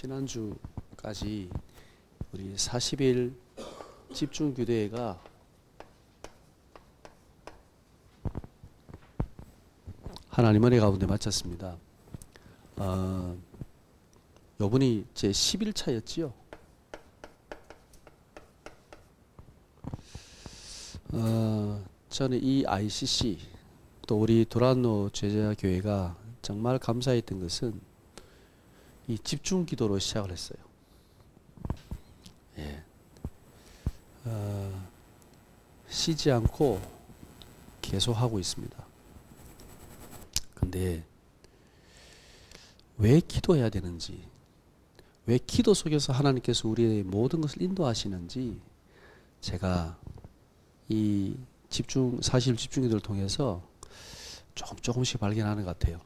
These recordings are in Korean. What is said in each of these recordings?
지난주까지 우리 40일 집중교대회가 하나님 은혜 가운데 마쳤습니다. 요번이 제 11차였지요. 저는 이 ICC 또 우리 도란노 제자교회가 정말 감사했던 것은 이 집중 기도로 시작을 했어요. 예. 쉬지 않고 계속 하고 있습니다. 근데 왜 기도해야 되는지, 왜 기도 속에서 하나님께서 우리의 모든 것을 인도하시는지 제가 이 40일 집중 기도를 통해서 조금씩 발견하는 것 같아요.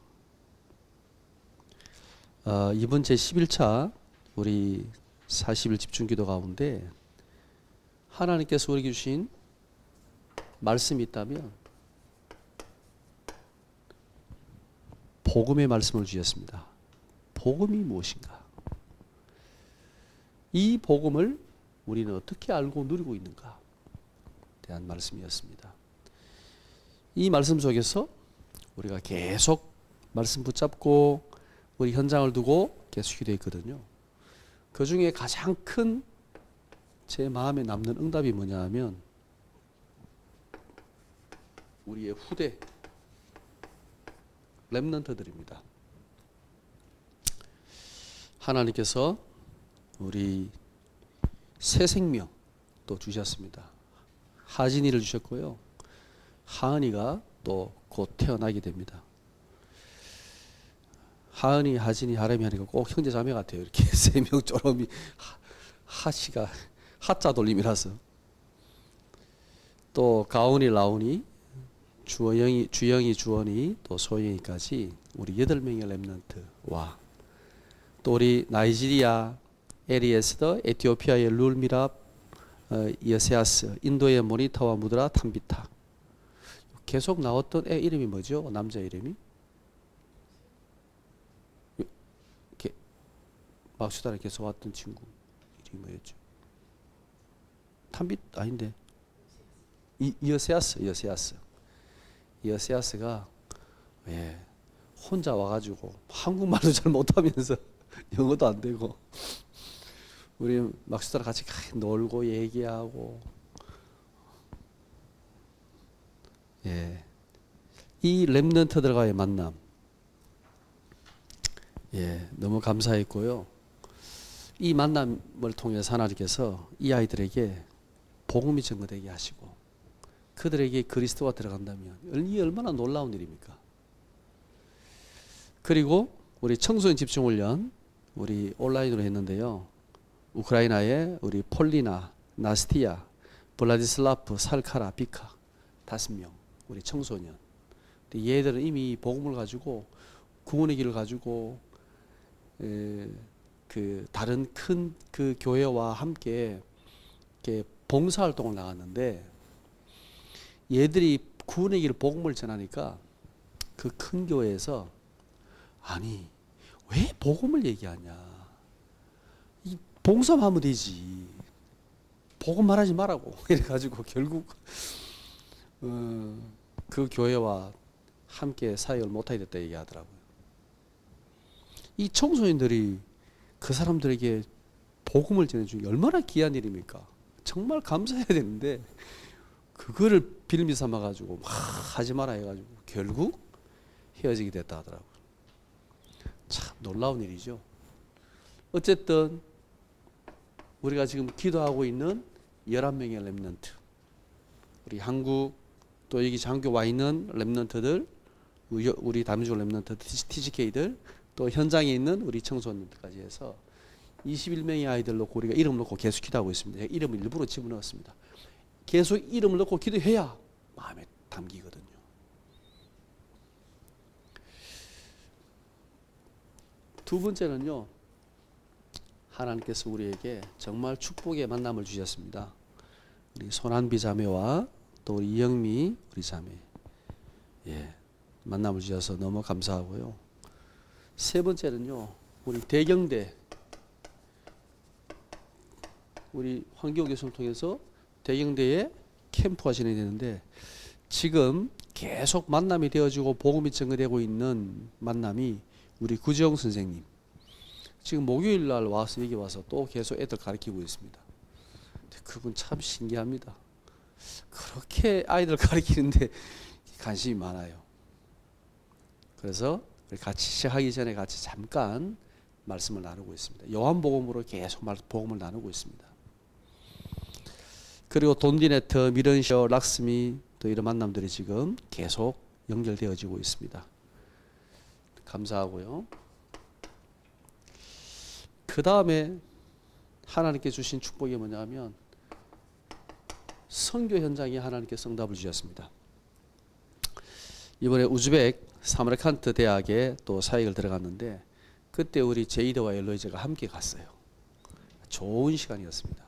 이번 제 11차 우리 40일 집중 기도 가운데 하나님께서 우리에게 주신 말씀이 있다면 복음의 말씀을 주셨습니다. 복음이 무엇인가? 이 복음을 우리는 어떻게 알고 누리고 있는가? 대한 말씀이었습니다. 이 말씀 속에서 우리가 계속 말씀 붙잡고 우리 현장을 두고 계속 기도했거든요. 그 중에 가장 큰 제 마음에 남는 응답이 뭐냐 하면 우리의 후대 렘넌트들입니다. 하나님께서 우리 새 생명 또 주셨습니다. 하진이를 주셨고요. 하은이가 또 곧 태어나게 됩니다. 하은이, 하진이, 하람이 하니까 꼭 형제 자매 같아요. 이렇게 세 명 쪼름이 하씨가 하자 돌림이라서. 또 가온이, 라온이, 주영이, 주원이, 또 소영이까지 우리 8명의 렘넌트와 또 우리 나이지리아, 에리에스더, 에티오피아의 룰미랍, 여세아스, 인도의 모니타와 무드라, 탐비타. 계속 나왔던 애 이름이 뭐죠? 남자 이름이? 이렇게 막수단에 계속 왔던 친구 이름이 뭐였죠? 탐빗 아닌데 여세아스가 예, 혼자 와가지고 한국말도 잘 못하면서 영어도 안 되고 우리 막수단 같이 놀고 얘기하고 예, 이 렘넌트들과의 만남 예, 너무 감사했고요. 이 만남을 통해서 하나님께서 이 아이들에게 복음이 증거되게 하시고 그들에게 그리스도가 들어간다면 이 얼마나 놀라운 일입니까? 그리고 우리 청소년 집중훈련 우리 온라인으로 했는데요. 우크라이나의 우리 폴리나, 나스티아, 블라디슬라프, 살카라, 비카 5명 우리 청소년. 근데 얘들은 이미 복음을 가지고 구원의 길을 가지고 그 다른 큰 그 교회와 함께 이렇게 봉사활동을 나갔는데 얘들이 구원의 길을 복음을 전하니까 그 큰 교회에서 아니 왜 복음을 얘기하냐? 이 봉사만 하면 되지. 복음 말하지 말라고 이래가지고 결국 그 교회와 함께 사역을 못하게 됐다 얘기하더라고요. 이 청소년들이 그 사람들에게 복음을 전해주는 게 얼마나 귀한 일입니까? 정말 감사해야 되는데 그거를 빌미 삼아가지고 막 하지 마라 해가지고 결국 헤어지게 됐다 하더라고요. 참 놀라운 일이죠. 어쨌든 우리가 지금 기도하고 있는 11명의 렘넌트 우리 한국 또 여기 장교 와 있는 렘넌트들 우리 다민족 렘넌트 TGK들 또 현장에 있는 우리 청소년들까지 해서 21명의 아이들 놓고 우리가 이름을 놓고 계속 기도하고 있습니다. 제가 이름을 일부러 집어넣었습니다. 계속 이름을 넣고 기도해야 마음에 담기거든요. 두 번째는요. 하나님께서 우리에게 정말 축복의 만남을 주셨습니다. 우리 손한비 자매와 또 우리 이영미 우리 자매 예, 만남을 주셔서 너무 감사하고요. 세 번째는요. 우리 대경대 우리 황교안 교수를 통해서 대경대에 캠프가 진행되는데 지금 계속 만남이 되어지고 복음이 증거되고 있는 만남이 우리 구지영 선생님. 지금 목요일 날 와서 여기 와서 또 계속 애들 가르치고 있습니다. 그분 참 신기합니다. 그렇게 아이들 가르치는데 관심이 많아요. 그래서 같이 시작하기 전에 같이 잠깐 말씀을 나누고 있습니다. 요한복음으로 계속 복음을 나누고 있습니다. 그리고 돈디네트, 미런쇼, 락스미 또 이런 만남들이 지금 계속 연결되어지고 있습니다. 감사하고요. 그 다음에 하나님께 주신 축복이 뭐냐면 선교 현장에 하나님께서 응답을 주셨습니다. 이번에 우즈벡 사마르칸트 대학에 또 사역을 들어갔는데 그때 우리 제이드와 엘로이즈가 함께 갔어요. 좋은 시간이었습니다.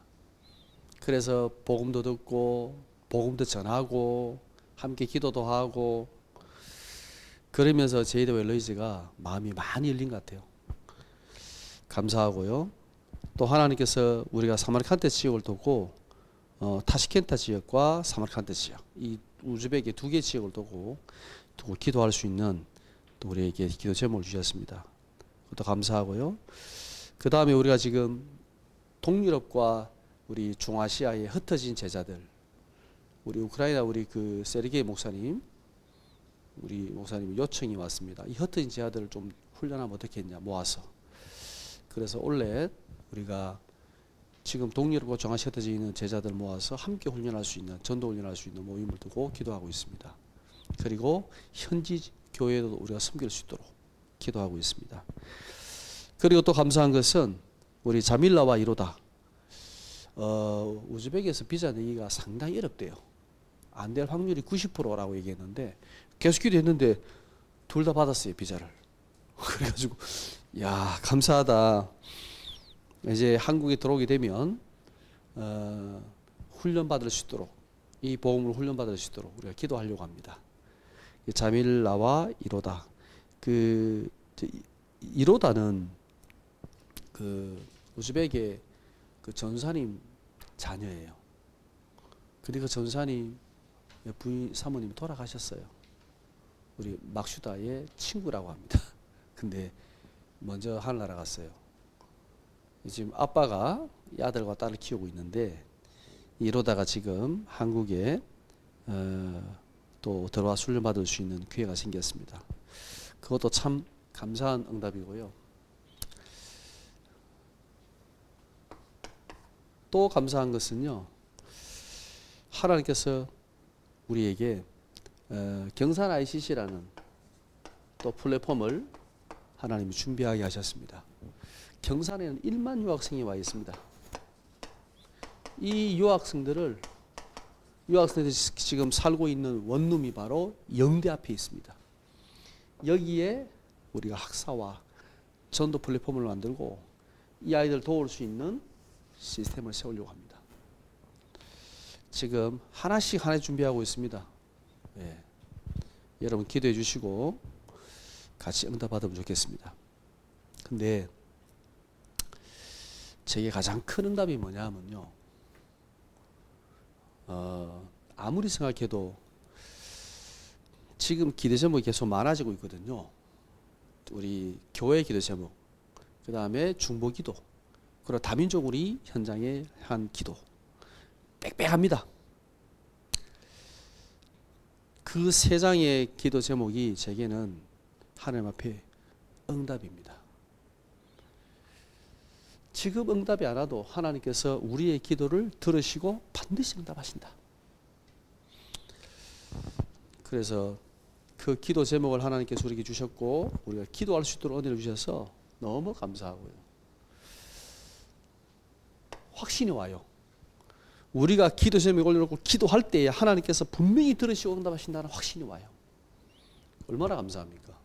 그래서 복음도 듣고 복음도 전하고 함께 기도도 하고 그러면서 제이드와 엘로이즈가 마음이 많이 열린 것 같아요. 감사하고요. 또 하나님께서 우리가 사마르칸트 지역을 두고 타시켄타 지역과 사마르칸트 지역 이 우즈벡의 두 개 지역을 두고 기도할 수 있는 또 우리에게 기도 제목을 주셨습니다. 그것도 감사하고요. 그 다음에 우리가 지금 동유럽과 우리 중아시아에 흩어진 제자들, 우리 우크라이나 우리 그 세르게이 목사님, 우리 목사님 요청이 왔습니다. 이 흩어진 제자들을 좀 훈련하면 어떻겠냐 모아서. 그래서 올해 우리가 지금 동유럽과 중아시아에 흩어져 있는 제자들 모아서 함께 훈련할 수 있는 전도 훈련할 수 있는 모임을 두고 기도하고 있습니다. 그리고 현지 교회도 우리가 섬길 수 있도록 기도하고 있습니다. 그리고 또 감사한 것은 우리 자밀라와 이로다. 우즈벡에서 비자 내기가 상당히 어렵대요. 안 될 확률이 90%라고 얘기했는데 계속 기도했는데 둘 다 받았어요, 비자를. 그래가지고 야 감사하다. 이제 한국에 들어오게 되면 훈련 받을 수 있도록 이 복음을 훈련 받을 수 있도록 우리가 기도하려고 합니다. 자밀라와 이로다. 그 이로다는 그 우즈벡의 그 전사님 자녀예요. 근데 그 전사님 부인 사모님이 돌아가셨어요. 우리 막슈다의 친구라고 합니다. 근데 먼저 하늘나라 갔어요. 지금 아빠가 이 아들과 딸을 키우고 있는데 이로다가 지금 한국에 또 들어와 훈련 받을 수 있는 기회가 생겼습니다. 그것도 참 감사한 응답이고요. 또 감사한 것은요, 하나님께서 우리에게 경산 ICC라는 또 플랫폼을 하나님이 준비하게 하셨습니다. 경산에는 1만 유학생이 와 있습니다. 이 유학생들이 지금 살고 있는 원룸이 바로 영대 앞에 있습니다. 여기에 우리가 학사와 전도 플랫폼을 만들고 이 아이들 도울 수 있는 시스템을 세우려고 합니다. 지금 하나씩 준비하고 있습니다. 예. 여러분 기도해 주시고 같이 응답 받으면 좋겠습니다. 근데 제게 가장 큰 응답이 뭐냐면요, 아무리 생각해도 지금 기도 제목이 계속 많아지고 있거든요. 우리 교회 기도 제목, 그 다음에 중보 기도, 그리고 다민족 우리 현장에 한 기도 빽빽합니다. 그 세 장의 기도 제목이 제게는 하나님 앞에 응답입니다. 지금 응답이 안 와도 하나님께서 우리의 기도를 들으시고 반드시 응답하신다. 그래서 그 기도 제목을 하나님께서 우리에게 주셨고 우리가 기도할 수 있도록 은혜를 주셔서 너무 감사하고요. 확신이 와요. 우리가 기도 제목을 올려놓고 기도할 때에 하나님께서 분명히 들으시고 응답하신다는 확신이 와요. 얼마나 감사합니까?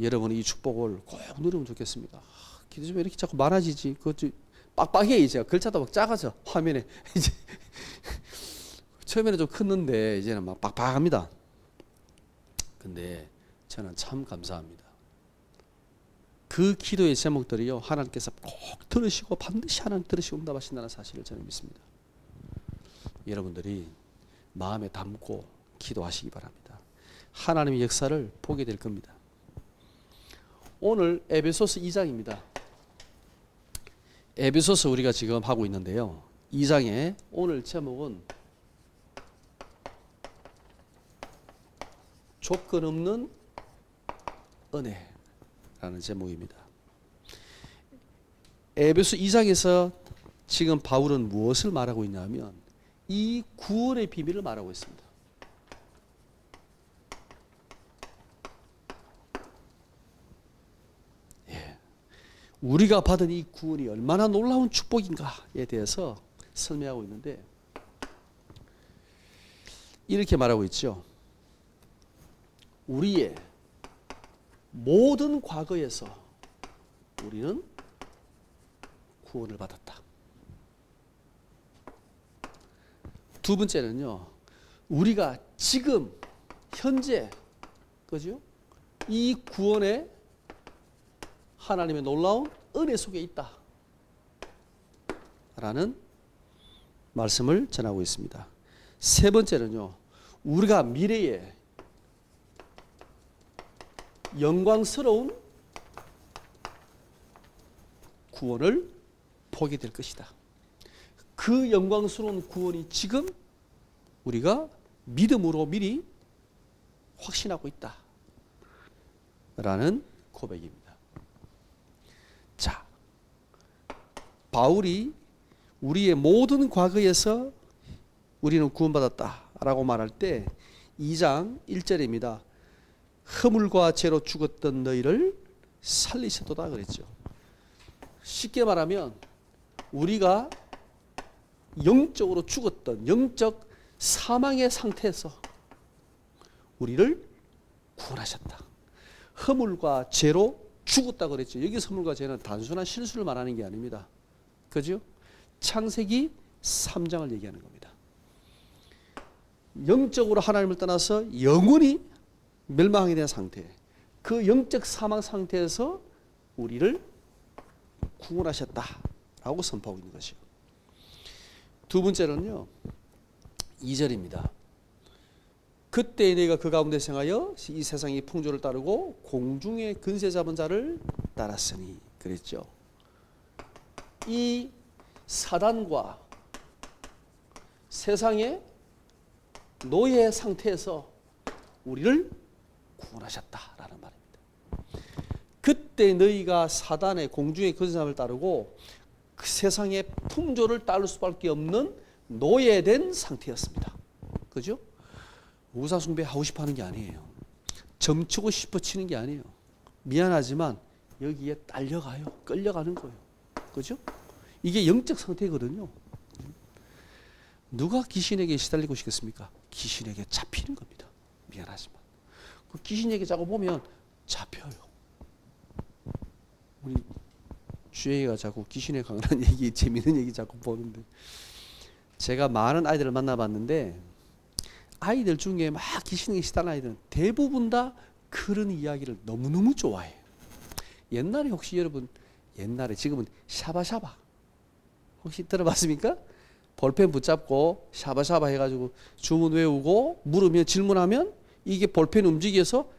여러분이 이 축복을 꼭 누리면 좋겠습니다. 기도 제목이 이렇게 자꾸 많아지지. 그것도 빡빡해 이제. 글자도 막 작아져 화면에. 이제 처음에는 좀 컸는데 이제는 막 빡빡합니다. 근데 저는 참 감사합니다. 그 기도의 제목들이요, 하나님께서 꼭 들으시고 반드시 하나님 들으시고 응답하신다는 사실을 저는 믿습니다. 여러분들이 마음에 담고 기도하시기 바랍니다. 하나님의 역사를 보게 될 겁니다. 오늘 에베소서 2장입니다. 에베소서 우리가 지금 하고 있는데요, 2장의 오늘 제목은 조건 없는 은혜라는 제목입니다. 에베소 2장에서 지금 바울은 무엇을 말하고 있냐면 이 구원의 비밀을 말하고 있습니다. 우리가 받은 이 구원이 얼마나 놀라운 축복인가에 대해서 설명하고 있는데, 이렇게 말하고 있죠. 우리의 모든 과거에서 우리는 구원을 받았다. 두 번째는요, 우리가 지금 현재, 그죠? 이 구원의 하나님의 놀라운 은혜 속에 있다 라는 말씀을 전하고 있습니다. 세 번째는요, 우리가 미래에 영광스러운 구원을 보게 될 것이다. 그 영광스러운 구원이 지금 우리가 믿음으로 미리 확신하고 있다 라는 고백입니다. 자, 바울이 우리의 모든 과거에서 우리는 구원받았다 라고 말할 때 2장 1절입니다. 허물과 죄로 죽었던 너희를 살리셨도다 그랬죠. 쉽게 말하면 우리가 영적으로 죽었던 영적 사망의 상태에서 우리를 구원하셨다. 허물과 죄로 죽었다 그랬죠. 여기서 허물과 죄는 단순한 실수를 말하는 게 아닙니다. 그죠? 창세기 3장을 얘기하는 겁니다. 영적으로 하나님을 떠나서 영원히 멸망하게 된 상태, 그 영적 사망 상태에서 우리를 구원하셨다라고 선포하고 있는 것이요. 두 번째는요, 2절입니다. 그때 너희가 그 가운데 생하여 이 세상의 풍조를 따르고 공중의 근세 잡은 자를 따랐으니 그랬죠. 이 사단과 세상의 노예 상태에서 우리를 구원하셨다라는 말입니다. 그때 너희가 사단의 공중의 근세 잡은 자를 따르고 그 세상의 풍조를 따를 수밖에 없는 노예된 상태였습니다. 그죠? 우상숭배 하고 싶어 하는 게 아니에요. 점치고 싶어 치는 게 아니에요. 미안하지만 여기에 딸려가요. 끌려가는 거예요. 그죠? 이게 영적 상태거든요. 누가 귀신에게 시달리고 싶겠습니까? 귀신에게 잡히는 겁니다. 미안하지만. 그 귀신에게 자꾸 보면 잡혀요. 우리 주혜가 자꾸 귀신에 관한 얘기, 재밌는 얘기 자꾸 보는데, 제가 많은 아이들을 만나봤는데 아이들 중에 막 귀신에게 시달리는 아이들은 대부분 다 그런 이야기를 너무너무 좋아해요. 옛날에 혹시 여러분, 옛날에 지금은 샤바샤바 혹시 들어봤습니까? 볼펜 붙잡고 샤바샤바 해가지고 주문 외우고 물으면 질문하면 이게 볼펜 움직여서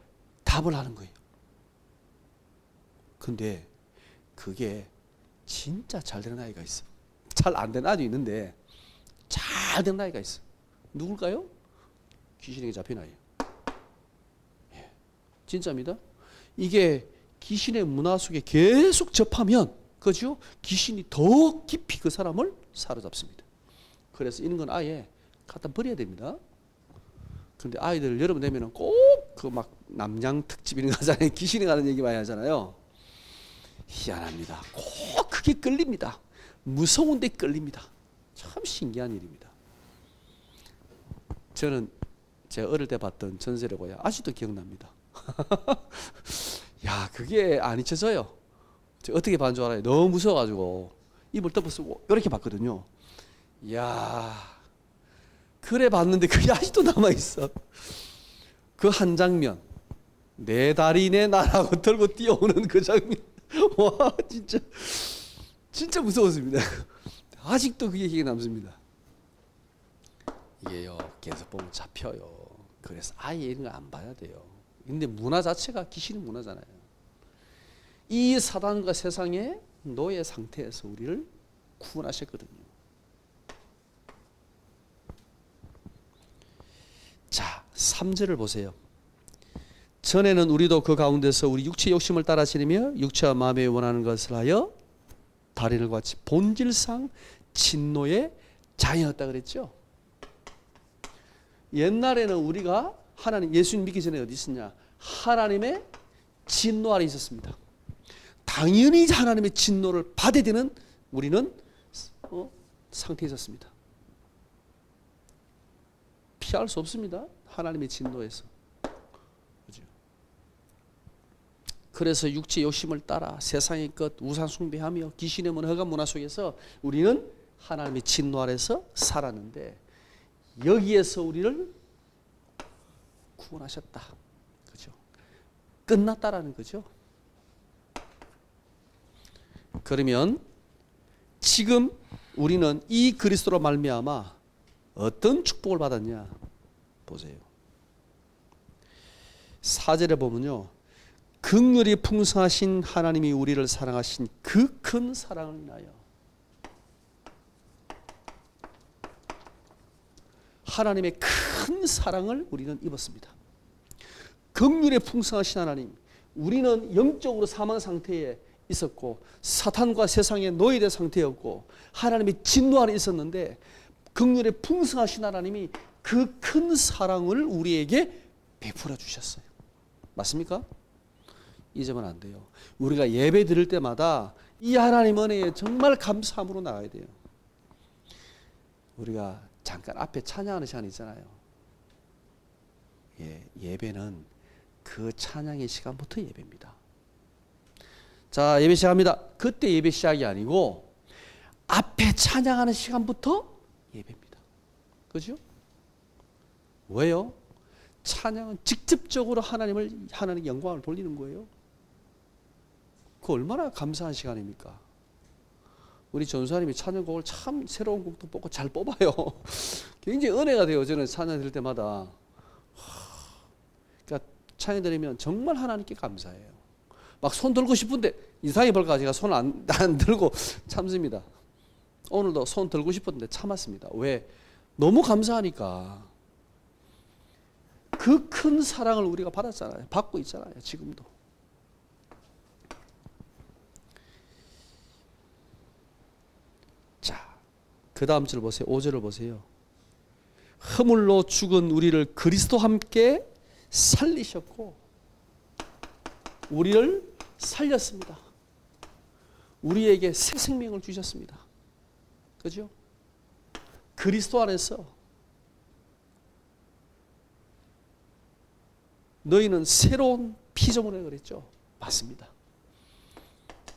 답을 하는 거예요. 근데 그게 진짜 잘 되는 아이가 있어. 잘 안 되는 아이도 있는데 잘 되는 아이가 있어. 누굴까요? 귀신에게 잡힌 아이예요. 예, 진짜입니다. 이게 귀신의 문화 속에 계속 접하면, 그죠? 귀신이 더 깊이 그 사람을 사로잡습니다. 그래서 이런 건 아예 갖다 버려야 됩니다. 근데 아이들 여러분 되면은 꼭 그 막 남양 특집 이런 거 하잖아요. 귀신에 가는 얘기 많이 하잖아요. 희한합니다. 꼭 그게 끌립니다. 무서운데 끌립니다. 참 신기한 일입니다. 저는 제가 어릴 때 봤던 전설의 고야 아직도 기억납니다. 야, 그게 안 잊혀져요. 제가 어떻게 봤는 줄 알아요? 너무 무서워가지고 입을 덮어쓰고 이렇게 봤거든요. 야, 그래 봤는데 그게 아직도 남아있어. 그 한 장면, 내 다리 내 나라고 들고 뛰어오는 그 장면. 와, 진짜 무서웠습니다. 아직도 그게 기억에 남습니다. 이게요, 계속 보면 잡혀요. 그래서 아예 이런 거 안 봐야 돼요. 근데 문화 자체가 귀신의 문화잖아요. 이 사단과 세상의 노예 상태에서 우리를 구원하셨거든요. 자, 3절을 보세요. 전에는 우리도 그 가운데서 우리 육체의 욕심을 따라 지니며 육체와 마음에 원하는 것을 하여 다른 일과 같이 본질상 진노의 자녀였다 그랬죠. 옛날에는 우리가 하나님 예수님 믿기 전에 어디 있었냐? 하나님의 진노 아래 있었습니다. 당연히 하나님의 진노를 받아야 되는 우리는 상태에 있었습니다. 피할 수 없습니다. 하나님의 진노에서. 그죠? 그래서 육체의 욕심을 따라 세상의 것 우상 숭배하며 귀신의 문화, 흑암 문화 속에서 우리는 하나님의 진노 아래서 살았는데 여기에서 우리를 구원하셨다. 그죠? 끝났다라는 거죠. 그러면 지금 우리는 이 그리스도로 말미암아 어떤 축복을 받았냐 보세요. 4절에 보면요, 긍휼이 풍성하신 하나님이 우리를 사랑하신 그 큰 사랑을 인하여 하나님의 큰 사랑을 우리는 입었습니다. 긍휼에 풍성하신 하나님, 우리는 영적으로 사망 상태에 있었고 사탄과 세상의 노예된 상태였고 하나님의 진노 아래 있었는데 긍휼에 풍성하신 하나님이 그 큰 사랑을 우리에게 베풀어 주셨어요. 맞습니까? 잊으면 안 돼요. 우리가 예배 드릴 때마다 이 하나님 은혜에 정말 감사함으로 나가야 돼요. 우리가 잠깐 앞에 찬양하는 시간이 있잖아요. 예배는 그 찬양의 시간부터 예배입니다. 자, 예배 시작합니다. 그때 예배 시작이 아니고 앞에 찬양하는 시간부터 예배입니다. 그죠? 왜요? 찬양은 직접적으로 하나님의 영광을 돌리는 거예요. 그 얼마나 감사한 시간입니까? 우리 전수사님이 찬양곡을 참 새로운 곡도 뽑고 잘 뽑아요. 굉장히 은혜가 돼요. 저는 찬양 들을 때마다. 그러니까 찬양 드리면 정말 하나님께 감사해요. 막 손 들고 싶은데 이상하게 볼까 제가 손을 안 들고 참습니다. 오늘도 손 들고 싶었는데 참았습니다. 왜? 너무 감사하니까. 그 큰 사랑을 우리가 받았잖아요. 받고 있잖아요. 지금도. 자, 그 다음 절 보세요. 5절을 보세요. 허물로 죽은 우리를 그리스도와 함께 살리셨고 우리를 살렸습니다. 우리에게 새 생명을 주셨습니다. 그죠? 그리스도 안에서 너희는 새로운 피조물이라고 그랬죠? 맞습니다.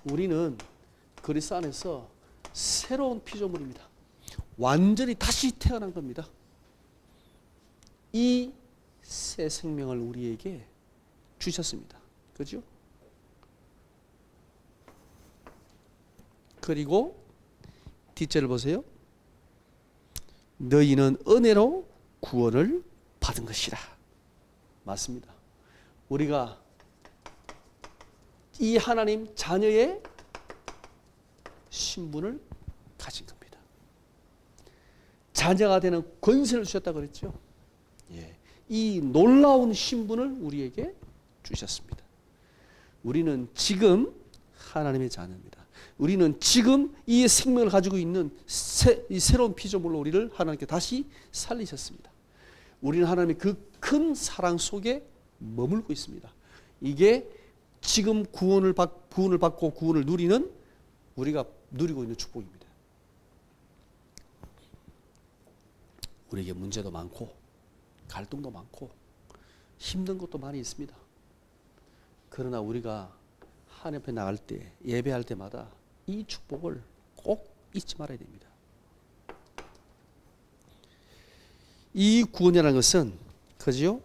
우리는 그리스도 안에서 새로운 피조물입니다. 완전히 다시 태어난 겁니다. 이 새 생명을 우리에게 주셨습니다. 그죠? 그리고 뒷절을 보세요. 너희는 은혜로 구원을 받은 것이라. 맞습니다. 우리가 이 하나님 자녀의 신분을 가진 겁니다. 자녀가 되는 권세를 주셨다고 그랬죠. 이 놀라운 신분을 우리에게 주셨습니다. 우리는 지금 하나님의 자녀입니다. 우리는 지금 이 생명을 가지고 있는 이 새로운 피조물로 우리를 하나님께 다시 살리셨습니다. 우리는 하나님의 그 큰 사랑 속에 머물고 있습니다. 이게 지금 구원을 받고 구원을 누리는 우리가 누리고 있는 축복입니다. 우리에게 문제도 많고 갈등도 많고 힘든 것도 많이 있습니다. 그러나 우리가 하나님 앞에 나갈 때 예배할 때마다 이 축복을 꼭 잊지 말아야 됩니다. 이 구원이라는 것은 그죠?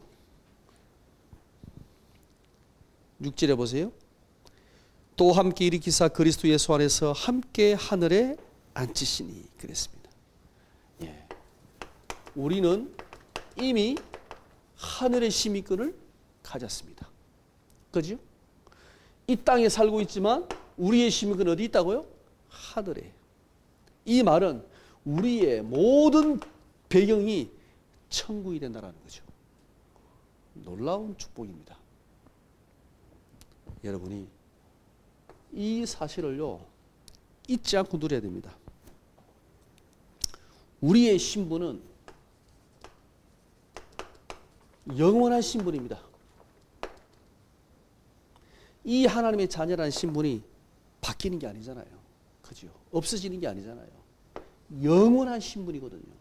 6절에 보세요. 또 함께 일으키사 그리스도 예수 안에서 함께 하늘에 앉히시니 그랬습니다. 예. 우리는 이미 하늘의 시민권을 가졌습니다. 그죠? 이 땅에 살고 있지만 우리의 시민권은 어디 있다고요? 하늘에. 이 말은 우리의 모든 배경이 천국이 된다는 거죠. 놀라운 축복입니다. 여러분이 이 사실을요 잊지 않고 누려야 됩니다. 우리의 신분은 영원한 신분입니다. 이 하나님의 자녀라는 신분이 바뀌는 게 아니잖아요. 그죠? 없어지는 게 아니잖아요. 영원한 신분이거든요.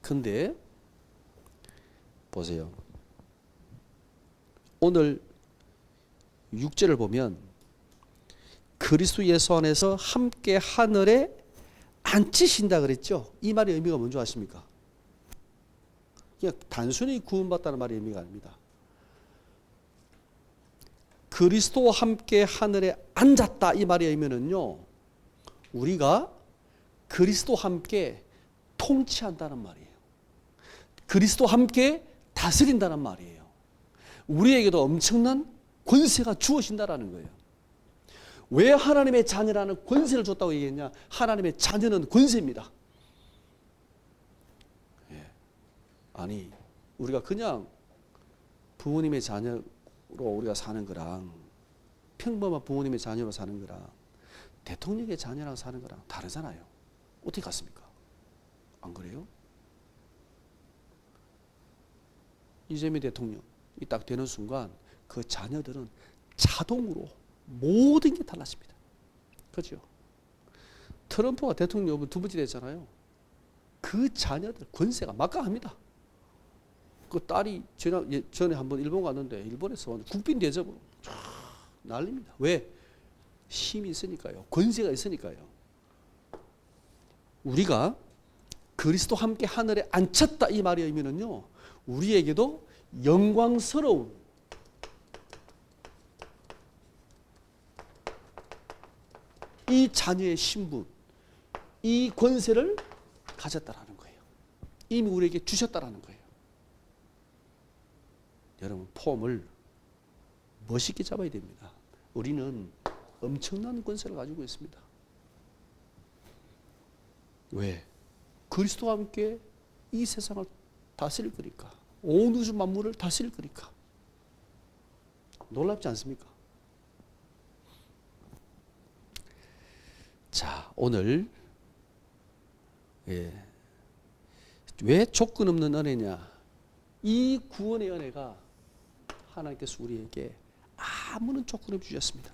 근데 보세요. 오늘 6절을 보면 그리스도 예수 안에서 함께 하늘에 앉히신다 그랬죠. 이 말의 의미가 뭔지 아십니까? 그냥 단순히 구원받다는 말의 의미가 아닙니다. 그리스도와 함께 하늘에 앉았다 이 말의 의미는요, 우리가 그리스도와 함께 통치한다는 말이에요. 그리스도와 함께 다스린다는 말이에요. 우리에게도 엄청난 권세가 주어진다라는 거예요. 왜 하나님의 자녀라는 권세를 줬다고 얘기했냐? 하나님의 자녀는 권세입니다. 예. 아니, 우리가 그냥 부모님의 자녀로 우리가 사는 거랑 평범한 부모님의 자녀로 사는 거랑 대통령의 자녀랑 사는 거랑 다르잖아요. 어떻게 같습니까? 안 그래요? 이재명 대통령이 딱 되는 순간 그 자녀들은 자동으로 모든 게 달라집니다. 그렇죠? 트럼프가 대통령 두 번째 됐잖아요. 그 자녀들 권세가 막강합니다. 그 딸이 전에 한번 일본 갔는데 일본에서 국빈 대접으로 난립니다. 왜? 힘이 있으니까요. 권세가 있으니까요. 우리가 그리스도 함께 하늘에 앉혔다 이 말의 의미는요, 우리에게도 영광스러운 이 자녀의 신분, 이 권세를 가졌다라는 거예요. 이미 우리에게 주셨다라는 거예요. 여러분, 폼을 멋있게 잡아야 됩니다. 우리는 엄청난 권세를 가지고 있습니다. 왜? 그리스도와 함께 이 세상을 다스릴 거니까. 온 우주 만물을 다스릴 거니까. 놀랍지 않습니까? 자, 오늘 왜 조건 없는 은혜냐? 이 구원의 은혜가 하나님께서 우리에게 아무런 조건 없이 주셨습니다.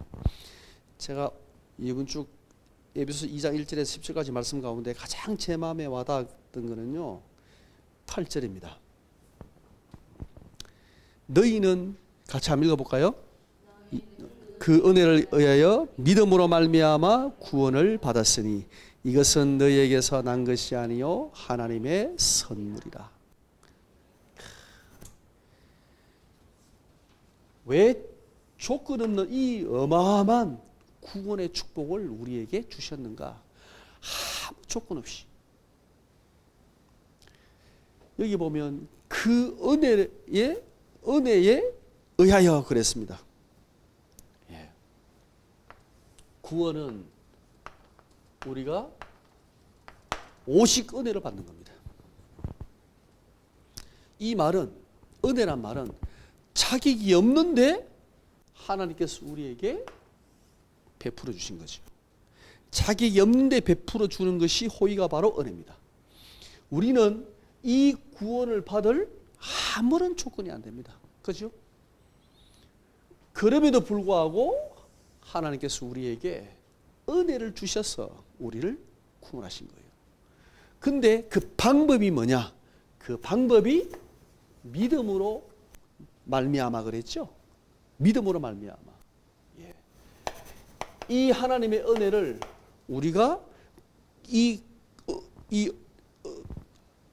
제가 이번 주 에베소서 2장 1절에서 10절까지 말씀 가운데 가장 제 마음에 와닿았던 거는요, 8절입니다. 너희는 같이 한번 읽어볼까요? 그 은혜를 의하여 믿음으로 말미암아 구원을 받았으니 이것은 너희에게서 난 것이 아니요 하나님의 선물이라. 왜 조건 없는 이 어마어마한 구원의 축복을 우리에게 주셨는가? 아무 조건 없이. 여기 보면 그 은혜에 의하여 그랬습니다. 예. 구원은 우리가 오직 은혜를 받는 겁니다. 이 말은, 은혜란 말은 자격이 없는데 하나님께서 우리에게 베풀어 주신 거죠. 자격이 없는데 베풀어 주는 것이 호의가 바로 은혜입니다. 우리는 이 구원을 받을 아무런 조건이 안 됩니다. 그렇죠? 그럼에도 불구하고 하나님께서 우리에게 은혜를 주셔서 우리를 구원하신 거예요. 근데 그 방법이 뭐냐? 그 방법이 믿음으로 말미암아 그랬죠? 믿음으로 말미암아. 예. 이 하나님의 은혜를 우리가 이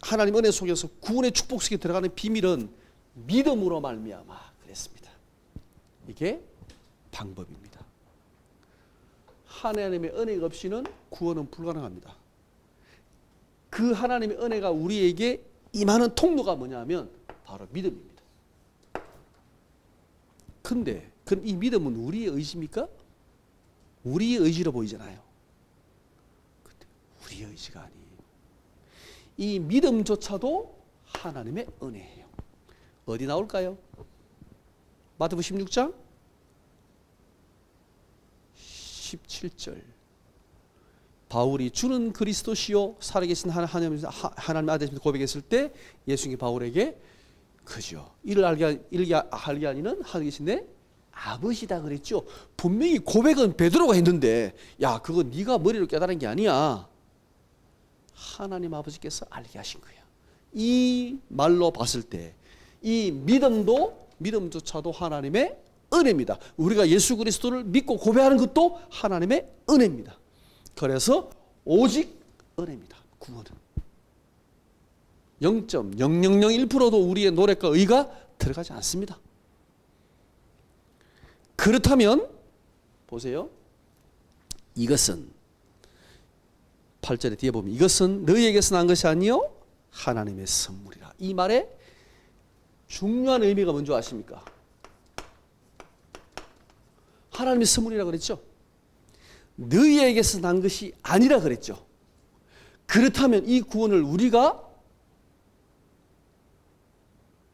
하나님 은혜 속에서 구원의 축복 속에 들어가는 비밀은 믿음으로 말미암아 그랬습니다. 이게 방법입니다. 하나님의 은혜가 없이는 구원은 불가능합니다. 그 하나님의 은혜가 우리에게 임하는 통로가 뭐냐면 바로 믿음입니다. 근데 그럼 이 믿음은 우리의 의지입니까? 우리의 의지로 보이잖아요. 근데 우리의 의지가 아니에요. 이 믿음조차도 하나님의 은혜예요. 어디 나올까요? 마태복음 16장 17절. 바울이 주는 그리스도시요 살아계신 하나님의 아들이심을 고백했을 때 예수님이 바울에게 그죠. 이를 알게 하니는 하나님이신 내 아버지다 그랬죠. 분명히 고백은 베드로가 했는데 야 그거 네가 머리로 깨달은 게 아니야. 하나님 아버지께서 알게 하신 거야. 이 말로 봤을 때 이 믿음조차도 하나님의 은혜입니다. 우리가 예수 그리스도를 믿고 고백하는 것도 하나님의 은혜입니다. 그래서 오직 은혜입니다. 구원은 0.0001%도 우리의 노력과 의가 들어가지 않습니다. 그렇다면 보세요. 이것은 8절에 뒤에 보면 이것은 너희에게서 난 것이 아니요 하나님의 선물이라. 이 말에 중요한 의미가 뭔지 아십니까? 하나님의 선물이라 그랬죠. 너희에게서 난 것이 아니라 그랬죠. 그렇다면 이 구원을 우리가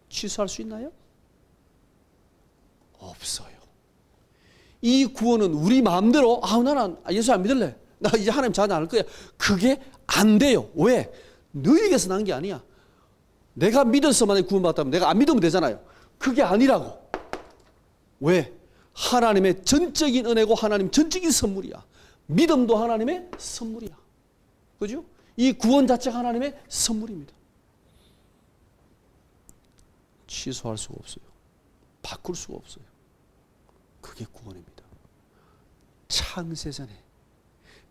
취소할 수 있나요? 없어요. 이 구원은 우리 마음대로 나는 예수 안 믿을래. 나 이제 하나님 자녀 안 할 거야. 그게 안 돼요. 왜? 너희에게서 난 게 아니야. 내가 믿어서만 구원받았다면 내가 안 믿으면 되잖아요. 그게 아니라고. 왜? 하나님의 전적인 은혜고 하나님 전적인 선물이야. 믿음도 하나님의 선물이야. 그죠? 이 구원 자체가 하나님의 선물입니다. 취소할 수가 없어요. 바꿀 수가 없어요. 그게 구원입니다. 창세전에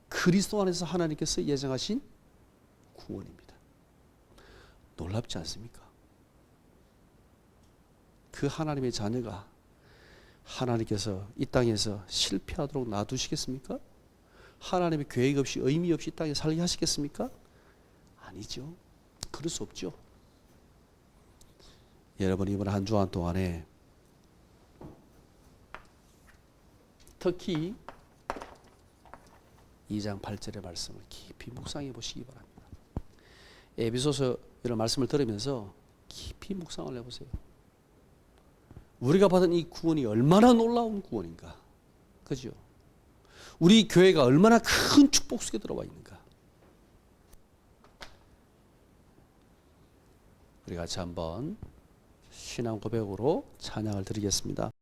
그리스도 안에서 하나님께서 예정하신 구원입니다. 놀랍지 않습니까? 그 하나님의 자녀가 하나님께서 이 땅에서 실패하도록 놔두시겠습니까? 하나님의 계획 없이 의미 없이 이 땅에 살게 하시겠습니까? 아니죠. 그럴 수 없죠. 여러분 이번 한 주간 동안에 특히 2장 8절의 말씀을 깊이 묵상해 보시기 바랍니다. 에베소서 이런 말씀을 들으면서 깊이 묵상을 해보세요. 우리가 받은 이 구원이 얼마나 놀라운 구원인가. 그죠? 우리 교회가 얼마나 큰 축복 속에 들어와 있는가. 우리 같이 한번 신앙 고백으로 찬양을 드리겠습니다.